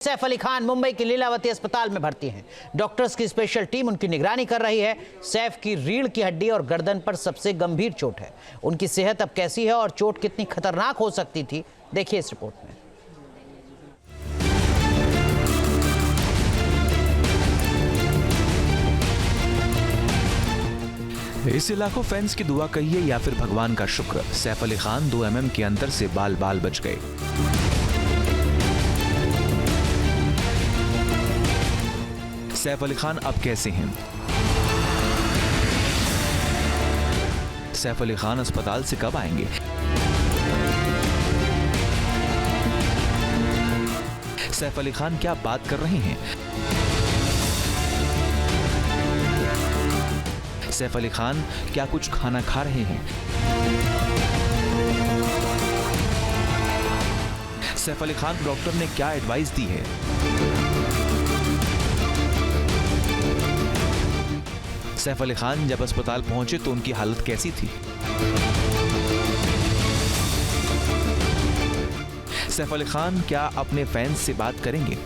सैफ अली खान मुंबई के लीलावती अस्पताल में भर्ती हैं। डॉक्टर्स की स्पेशल टीम उनकी निगरानी कर रही है। सैफ की रीढ़ की हड्डी और गर्दन पर सबसे गंभीर चोट है। उनकी सेहत अब कैसी है और चोट कितनी खतरनाक हो सकती थी, देखिए इस रिपोर्ट में। इसे लाखों फैंस की दुआ कहिए या फिर भगवान का शुक्र, सैफ अली खान 2 mm के अंतर से बाल बाल बच गए। सैफ अली खान अब कैसे हैं? सैफ अली खान अस्पताल से कब आएंगे? सैफ अली खान क्या बात कर रहे हैं? सैफ अली खान क्या कुछ खाना खा रहे हैं? सैफ अली खान डॉक्टर ने क्या एडवाइस दी है? सैफ अली खान जब अस्पताल पहुंचे तो उनकी हालत कैसी थी? सैफ अली खान क्या अपने फैंस से बात करेंगे?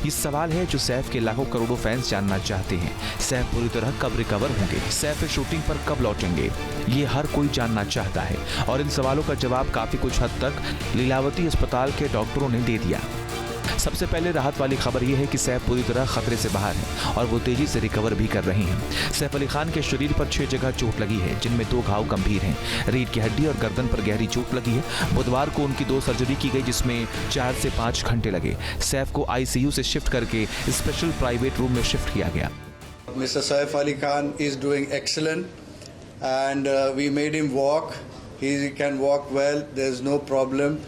ये सवाल है जो सैफ के लाखों करोड़ों फैंस जानना चाहते हैं। सैफ पूरी तरह कब रिकवर होंगे? सैफ शूटिंग पर कब लौटेंगे? ये हर कोई जानना चाहता है और इन सवालों का जवाब काफी कुछ हद तक लीलावती अस्पताल के डॉक्टरों ने दे दिया। सबसे पहले राहत वाली खबर यह है कि सैफ पूरी तरह खतरे से बाहर हैं और वो तेजी से रिकवर भी कर रहे हैं। सैफ अली खान के शरीर पर 6 जगह चोट लगी है, जिनमें 2 घाव गंभीर हैं। रीढ़ की हड्डी और गर्दन पर गहरी चोट लगी है। बुधवार को उनकी 2 सर्जरी की गई, जिसमें 4 से 5 घंटे लगे। सैफ को आईसीयू से शिफ्ट करके स्पेशल प्राइवेट रूम में शिफ्ट किया गया। Mr. Saif Ali Khan is doing excellent, and we made him walk. He can walk well. There's no problem.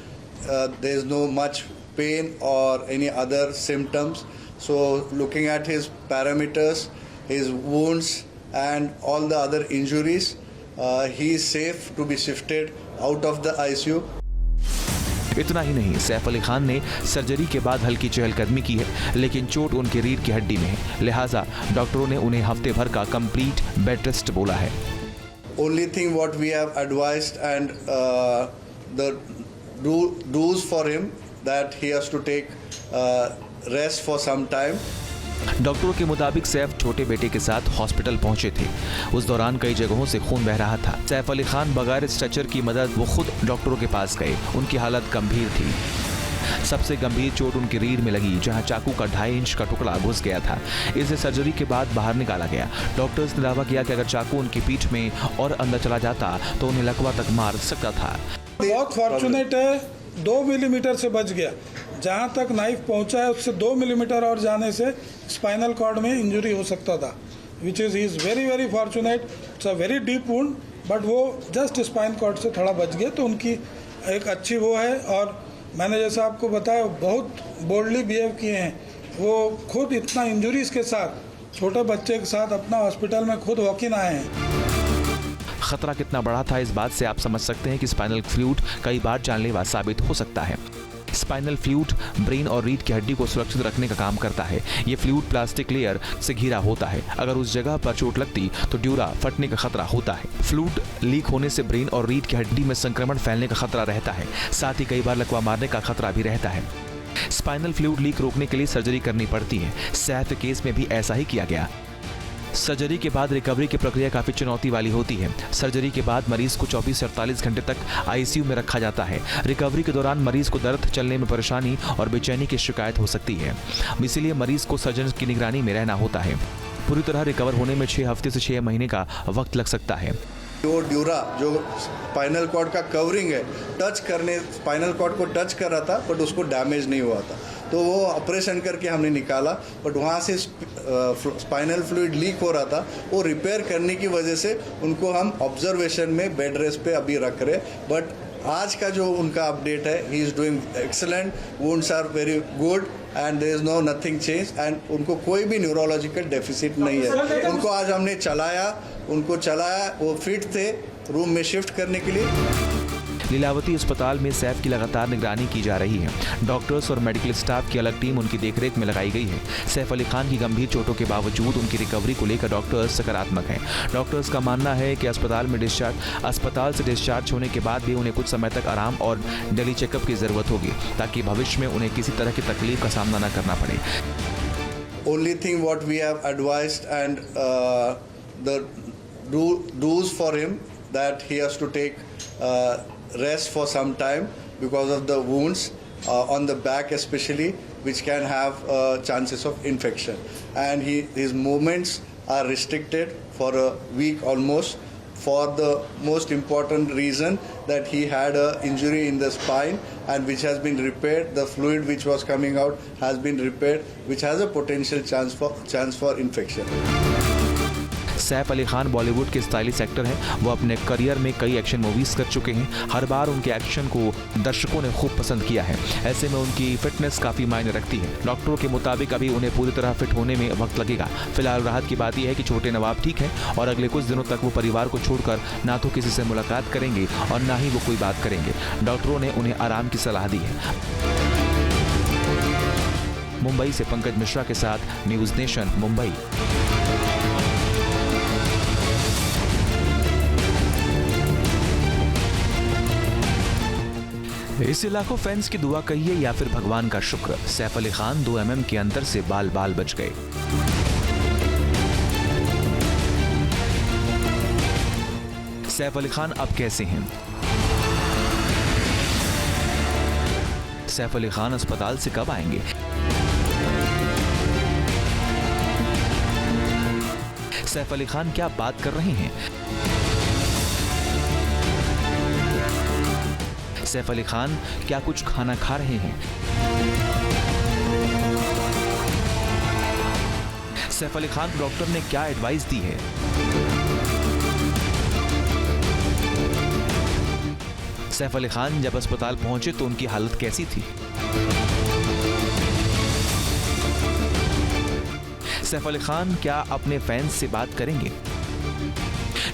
There's no much pain or any other symptoms. So looking at his parameters, his wounds and all the other injuries, he is safe to be shifted out of the ICU. इतना ही नहीं, सैफ अली खान ने surgery के बाद हल्की चहलकदमी की है, लेकिन चोट उनकी रीढ़ की हड्डी में है। लिहाजा डॉक्टरों ने उन्हें हफ्ते भर का कंप्लीट बेड रेस्ट बोला है। Only thing what we have advised and the do's for him that he has to take rest for some time. डॉक्टरों के मुताबिक सैफ छोटे बेटे के साथ हॉस्पिटल पहुंचे थे। उस दौरान कई जगहों से खून बह रहा था। सैफ अली खान बगैर स्ट्रेचर की मदद वो खुद डॉक्टरों के पास गए। उनकी हालत गंभीर थी। सबसे गंभीर चोट उनकी रीढ़ में लगी, जहां चाकू का 2.5 इंच का टुकड़ा घुस गया था। इसे सर्जरी के बाद बाहर निकाला गया। डॉक्टर्स ने दावा किया कि अगर चाकू उनकी पीठ में और अंदर चला जाता तो उन्हें लकवा तक मार सकता था। बहुत फॉर्चुनेट है, 2 मिलीमीटर से बच गया। जहां तक नाइफ पहुंचा है उससे 2 मिलीमीटर और जाने से स्पाइनल कॉर्ड में इंजरी हो सकता था, which is very very fortunate. It's a very deep wound, but वो जस्ट स्पाइन कॉर्ड से थोड़ा बच गया, तो उनकी एक अच्छी वो है। और मैंने जैसा आपको बताया, बहुत बोल्डली बिहेव किए हैं। वो खुद इतना इंजरीज के साथ, छोटे बच्चे के साथ अपना हॉस्पिटल में खुद वॉक इन आए हैं। खतरा कितना बड़ा था, इस बात से आप समझ सकते हैं कि स्पाइनल फ्लूइड कई बार जानलेवा साबित हो सकता है। स्पाइनल फ्लूइड ब्रेन और रीढ़ की हड्डी को सुरक्षित रखने का काम करता है। ये फ्लूइड प्लास्टिक लेयर से घिरा होता है। अगर उस जगह पर चोट लगती तो ड्यूरा फटने का खतरा होता है। फ्लूइड लीक होने से ब्रेन और रीढ़ की हड्डी में संक्रमण फैलने का खतरा रहता है। साथ ही कई बार लकवा मारने का खतरा भी रहता है। स्पाइनल फ्लूइड लीक रोकने के लिए सर्जरी करनी पड़ती है। सैफ के केस में भी ऐसा ही किया गया। सर्जरी के बाद रिकवरी की प्रक्रिया काफी चुनौती वाली होती है। सर्जरी के बाद मरीज को 24 से 48 घंटे तक आईसीयू में रखा जाता है। रिकवरी के दौरान मरीज को दर्द, चलने में परेशानी और बेचैनी की शिकायत हो सकती है। इसीलिए मरीज को सर्जन की निगरानी में रहना होता है। पूरी तरह रिकवर होने में 6 हफ्ते से 6 महीने का वक्त लग सकता है। वो ड्यूरा जो स्पाइनल कॉर्ड का कवरिंग है, स्पाइनल कॉर्ड को टच कर रहा था, बट उसको डैमेज नहीं हुआ था, तो वो ऑपरेशन करके हमने निकाला। बट वहाँ से स्पाइनल फ्लूइड लीक हो रहा था, वो रिपेयर करने की वजह से उनको हम ऑब्जर्वेशन में बेड रेस्ट पे अभी रख रहे। बट आज का जो उनका अपडेट है, he is doing excellent, wounds are very good and there is no nothing change, and उनको कोई भी न्यूरोलॉजिकल डेफिसिट नहीं है। उनको आज हमने चलाया, वो फिट थे रूम में शिफ्ट करने के लिए। लीलावती अस्पताल में सैफ की लगातार निगरानी की जा रही है। डॉक्टर्स और मेडिकल स्टाफ की अलग टीम उनकी देखरेख में लगाई गई है। सैफ अली खान की गंभीर चोटों के बावजूद उनकी रिकवरी को लेकर डॉक्टर्स सकारात्मक हैं। डॉक्टर्स का मानना है कि अस्पताल से डिस्चार्ज होने के बाद भी उन्हें कुछ समय तक आराम और डेली चेकअप की जरूरत होगी, ताकि भविष्य में उन्हें किसी तरह की तकलीफ का सामना न करना पड़े। Only thing what we have advised and the rules for him that he has to take rest for some time because of the wounds on the back especially, which can have chances of infection, and his movements are restricted for a week almost, for the most important reason that he had an injury in the spine and which has been repaired. The fluid which was coming out has been repaired, which has a potential chance for infection. Saif Ali Khan Bollywood के stylish actor हैं। वो अपने career में कई action movies कर चुके हैं। हर बार उनके एक्शन को दर्शकों ने खूब पसंद किया है। ऐसे में उनकी फिटनेस काफी मायने रखती है। डॉक्टरों के मुताबिक अभी उन्हें पूरी तरह फिट होने में वक्त लगेगा। फिलहाल राहत की बात यह है कि छोटे नवाब ठीक है और अगले कुछ दिनों तक वो परिवार को छोड़कर ना तो किसी से मुलाकात करेंगे और ना ही वो कोई बात करेंगे। डॉक्टरों ने उन्हें आराम की सलाह दी है। मुंबई से पंकज मिश्रा के साथ न्यूज नेशन मुंबई। इसे लाखों फैंस की दुआ कहिए या फिर भगवान का शुक्र, सैफ अली खान 2 mm के अंतर से बाल बाल बच गए। सैफ अली खान अब कैसे हैं? सैफ अली खान अस्पताल से कब आएंगे? सैफ अली खान क्या बात कर रहे हैं? सैफ अली खान क्या कुछ खाना खा रहे हैं? सैफ अली खान डॉक्टर ने क्या एडवाइस दी है? सैफ अली खान जब अस्पताल पहुंचे तो उनकी हालत कैसी थी? सैफ अली खान क्या अपने फैंस से बात करेंगे?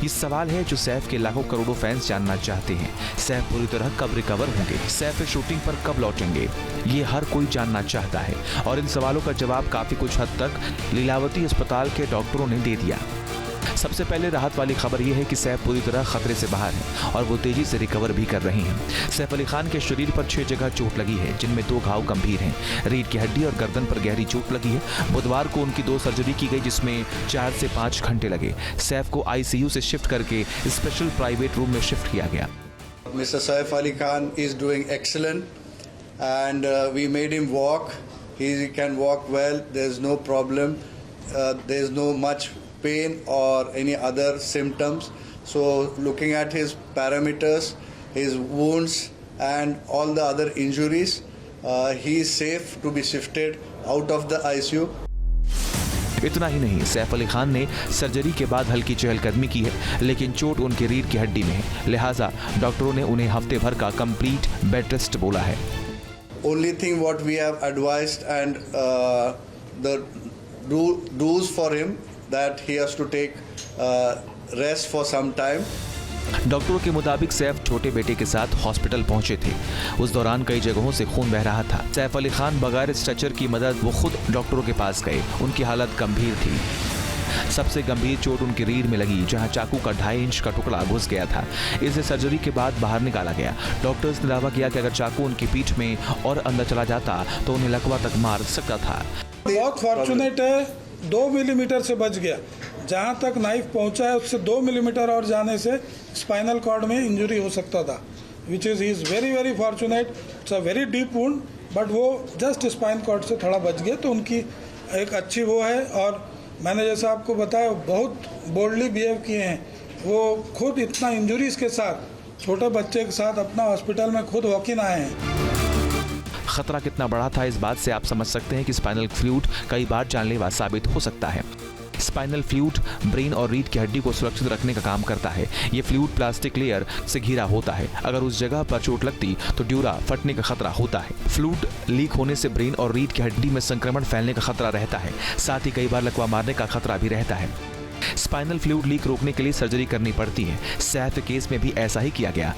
ये सवाल है जो सैफ के लाखों करोड़ों फैंस जानना चाहते हैं। सैफ पूरी तरह कब रिकवर होंगे? सैफ शूटिंग पर कब लौटेंगे? ये हर कोई जानना चाहता है और इन सवालों का जवाब काफी कुछ हद तक लीलावती अस्पताल के डॉक्टरों ने दे दिया। सबसे पहले राहत वाली खबर यह है कि सैफ पूरी तरह खतरे से बाहर हैं और वो तेजी से रिकवर भी कर रहे हैं। सैफ अली खान के शरीर पर 6 जगह चोट लगी है, जिनमें 2 घाव गंभीर हैं। रीढ़ की हड्डी और गर्दन पर गहरी चोट लगी है। बुधवार को उनकी 2 सर्जरी की गई, जिसमें 4 से 5 घंटे लगे। सैफ को ICU से शिफ्ट करके स्पेशल प्राइवेट रूम में शिफ्ट किया गया। Mr. Saif Ali Khan is doing excellent, and we made him walk. He can walk well. There's no problem. There's no much pain or any other symptoms. So looking at his parameters, his wounds and all the other injuries, he is safe to be shifted out of the ICU. इतना ही नहीं, सैफ अली खान ने surgery के बाद हल्की चहलकदमी की है, लेकिन चोट उनकी रीढ़ की हड्डी में है। लिहाजा डॉक्टरों ने उन्हें हफ्ते भर का कंप्लीट बेड रेस्ट बोला है। Only thing what we have advised and the rules for him that he has to take rest for some time. डॉक्टरों के मुताबिक सैफ छोटे बेटे के साथ हॉस्पिटल पहुंचे थे। उस दौरान कई जगहों से खून बह रहा था। सैफ अली खान बगैर स्ट्रेचर की मदद वो खुद डॉक्टरों के पास गए। उनकी हालत गंभीर थी। सबसे गंभीर चोट उनकी रीढ़ में लगी, जहां चाकू का 2.5 इंच का टुकड़ा घुस गया था। इसे सर्जरी के बाद बाहर निकाला गया। डॉक्टर्स ने दावा किया कि अगर चाकू उनकी पीठ में और अंदर चला जाता तो उन्हें लकवा तक मार सकता था। बहुत फॉर्चुनेट है, 2 मिलीमीटर से बच गया। जहां तक नाइफ पहुंचा है उससे 2 मिलीमीटर और जाने से स्पाइनल कॉर्ड में इंजरी हो सकता था, which is very very fortunate. It's a very deep wound, but वो जस्ट स्पाइन कॉर्ड से थोड़ा बच गया, तो उनकी एक अच्छी वो है। और मैंने जैसा आपको बताया, बहुत बोल्डली बिहेव किए हैं। वो खुद इतना इंजरीज के साथ, छोटे बच्चे के साथ अपना हॉस्पिटल में खुद वॉक इन आए हैं। खतरा कितना बड़ा था, इस बात से आप समझ सकते हैं कि स्पाइनल फ्लूइड कई बार जानलेवा साबित हो सकता है। स्पाइनल फ्लूइड ब्रेन और रीढ़ की हड्डी को सुरक्षित रखने का काम करता है। ये फ्लूइड प्लास्टिक लेयर से घिरा होता है। अगर उस जगह पर चोट लगती तो ड्यूरा फटने का खतरा होता है। फ्लूइड लीक होने से ब्रेन और रीढ़ की हड्डी में संक्रमण फैलने का खतरा रहता है। साथ ही कई बार लकवा मारने का खतरा भी रहता है। स्पाइनल फ्लूइड लीक रोकने के लिए सर्जरी करनी पड़ती है। सैफ के केस में भी ऐसा ही किया गया।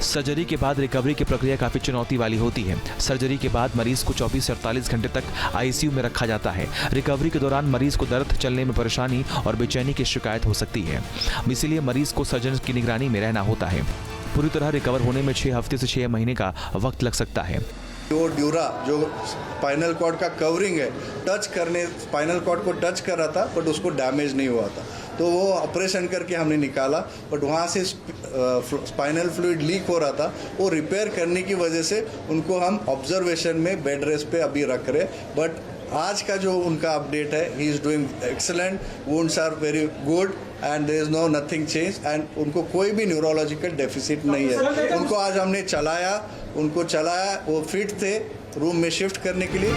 सर्जरी के बाद रिकवरी की प्रक्रिया काफी चुनौती वाली होती है। सर्जरी के बाद मरीज को 24 से 48 घंटे तक आईसीयू में रखा जाता है। रिकवरी के दौरान मरीज को दर्द, चलने में परेशानी और बेचैनी की शिकायत हो सकती है, इसीलिए मरीज को सर्जन की निगरानी में रहना होता है। पूरी तरह रिकवर होने में 6 हफ्ते से 6 महीने का वक्त लग सकता है। वो ड्यूरा जो स्पाइनल कॉर्ड का कवरिंग है, स्पाइनल कॉर्ड को टच कर रहा था, बट उसको डैमेज नहीं हुआ था, तो वो ऑपरेशन करके हमने निकाला। बट वहाँ से स्पाइनल फ्लूइड लीक हो रहा था, वो रिपेयर करने की वजह से उनको हम ऑब्जर्वेशन में बेड रेस्ट पे अभी रख रहे। बट आज का जो उनका अपडेट है, he is doing excellent, wounds are very good and there is no nothing change and उनको कोई भी न्यूरोलॉजिकल डेफिसिट नहीं है। उनको आज हमने चलाया, वो फिट थे रूम में शिफ्ट करने के लिए।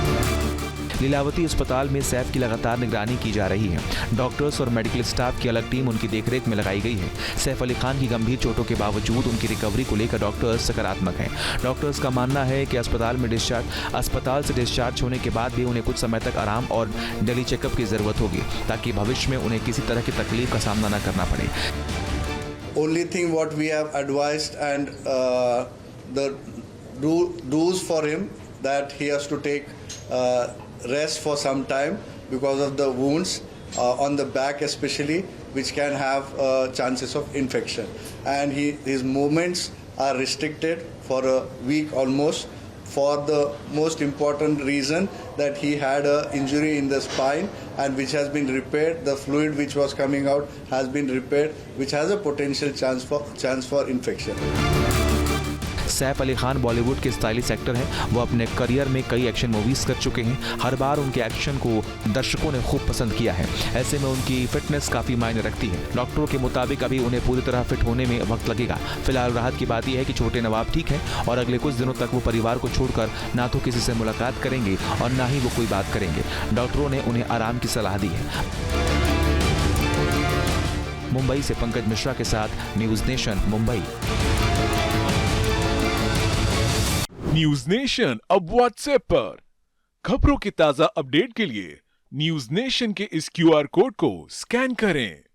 लीलावती अस्पताल में सैफ की लगातार निगरानी की जा रही है। डॉक्टर्स और मेडिकल स्टाफ की अलग टीम उनकी देखरेख में लगाई गई है। सैफ अली खान की गंभीर चोटों के बावजूद उनकी रिकवरी को लेकर डॉक्टर्स सकारात्मक हैं। डॉक्टर्स का मानना है कि अस्पताल से डिस्चार्ज होने के बाद भी उन्हें कुछ समय तक आराम और डेली चेकअप की जरूरत होगी, ताकि भविष्य में उन्हें किसी तरह की तकलीफ का सामना न करना पड़े। Only thing what we have advised and the do's for him that he has to take rest for some time because of the wounds on the back especially, which can have chances of infection, and his movements are restricted for a week almost, for the most important reason that he had a injury in the spine and which has been repaired. The fluid which was coming out has been repaired, which has a potential chance for infection. Saif Ali Khan Bollywood के stylish actor हैं। वो अपने career में कई action movies कर चुके हैं। हर बार उनके एक्शन को दर्शकों ने खूब पसंद किया है। ऐसे में उनकी फिटनेस काफी मायने रखती है। डॉक्टरों के मुताबिक अभी उन्हें पूरी तरह फिट होने में वक्त लगेगा। फिलहाल राहत की बात यह है कि छोटे नवाब ठीक हैं और अगले कुछ दिनों तक वो परिवार को छोड़कर ना तो किसी से मुलाकात करेंगे और ना ही वो कोई बात करेंगे। डॉक्टरों ने उन्हें आराम की सलाह दी है। मुंबई से पंकज मिश्रा के साथ news nation Mumbai. News nation अब व्हाट्सएप पर खबरों के ताजा अपडेट के लिए न्यूज नेशन के इस QR कोड को स्कैन करें।